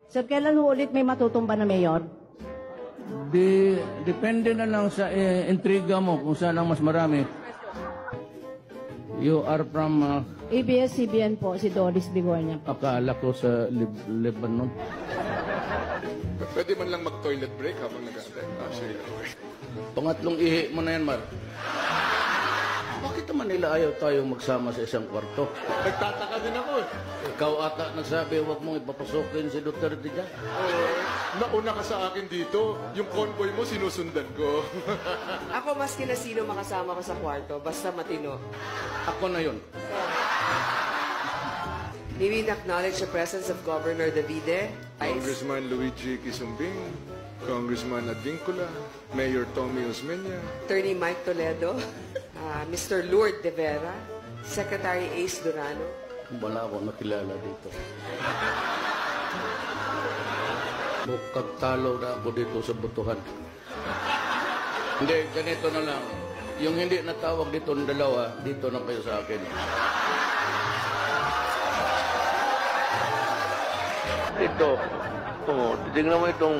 Sir, kailan ho ulit may matutumba na mayor? Depende na lang sa intriga mo kung saan ang mas marami. You are from ABS-CBN po, si Doris Bigornia. akala ko sa Lebanon. Pwede man lang mag-toilet break habang nag-aantay. Sige, okay. Pangatlong ihi mo na yan, Mar. Bakit naman nila ayaw tayo magsama sa isang kwarto? Nagtataka din ako. Ikaw ata nagsabi, huwag mong ipapasukin si Duterte dyan. Nauna ka sa akin dito. Yung convoy mo, sinusundan ko. Ako maski na sino makasama ko sa kwarto, basta matino. Ako na yun. May we acknowledge the presence of Governor Davide, Congressman Luigi Quisumbing, Congressman Advincula, Mayor Tommy Osmeña, Attorney Mike Toledo, Mr. Lourdes De Vera, Secretary Ace Durano. Wala akong nakilala dito. Mukhang talo na ako dito sa butuhan. Hindi, ganito na lang. Yung hindi natawag dito ng dalawa, dito na kayo sa akin. Ito, tingnan mo itong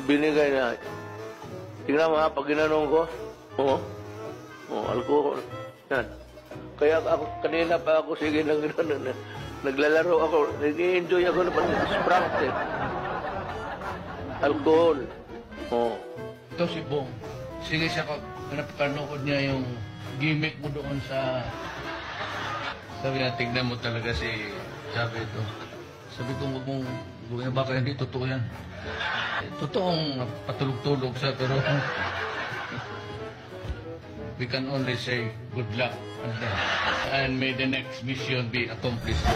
binigay na, tingnan mo ha, pag ginanong ko, alcohol, yan. Kaya ako, kanina pa ako, sige, naglalaro ako, nag-enjoy ako na pati Sprite, alcohol, Ito si Bong. Sige siya napanood niya yung gimmick mo doon sa... Sabi na, tignan mo talaga si Sabi ito. Sabi ko, huwag mong gawin. Baka hindi totoo yan. Totoong patulog-tulog siya, pero... We can only say good luck and may the next mission be accomplished.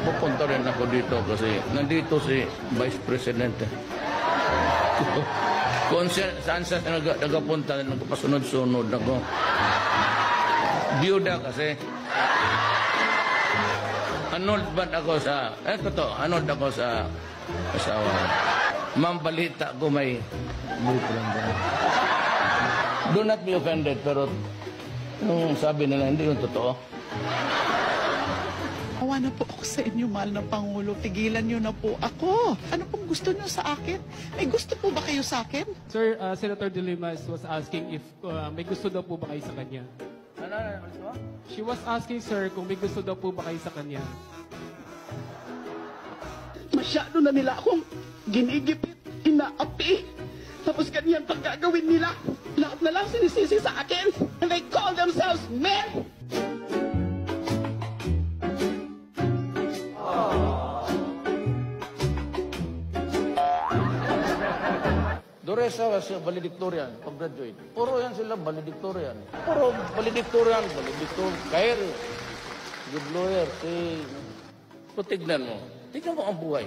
Pupunta rin ako dito kasi nandito si Vice President. Kung saan siya nagapunta, nagpasunod-sunod ako. Biyuda kasi. Annolled ba ako sa... annolled ako sa asawa. Ma'am, balita ko may... Do not be offended, pero yung sabi nila, hindi yung totoo. Awa na po ako sa inyo, mahal na Pangulo. Tigilan niyo na po ako. Ano pong gusto niyo sa akin? May gusto po ba kayo sa akin? Sir, Senator De Limas was asking if may gusto daw po ba kayo sa kanya. She was asking, sir, kung may gusto daw po ba kayo sa kanya. Masyado na nila akong ginigipit, inaapi. Tapos ganyan pag gagawin nila. Lahat na lang sinisisi sa akin. And they call themselves men. Doresa was valedictorian, pag-graduate. Puro yan sila valedictorian. Puro valedictorian, Kair, good lawyer, So, tignan mo. Tignan mo ang buhay.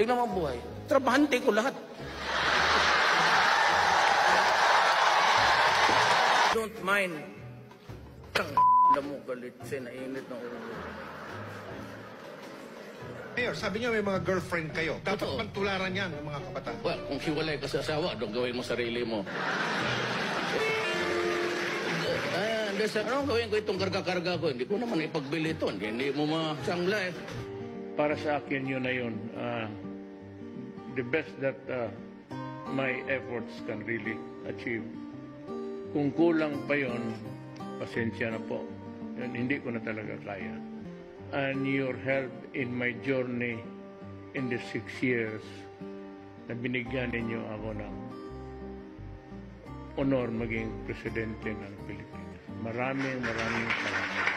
Tignan mo ang buhay. Trabahante ko lahat. Don't mind. Alam mo, galit siya, nainit ng ulo. Mayor, sabi niyo may mga girlfriend kayo. Dapat Totoo. pantularan yan ng mga kabataan. Well, kung hiwalay ka sa asawa, doon gawin mo sarili mo. Anong gawin ko itong karga-karga ko? Hindi ko naman ipagbili ito. Hindi mo masangla eh. para sa akin yun na yun. The best that my efforts can really achieve. Kung kulang pa yun, pasensya na po. Yun, hindi ko na talaga kaya. And your help in my journey in the 6 years na binigyan ninyo ako ng honor maging presidente ng Pilipinas. Maraming salamat.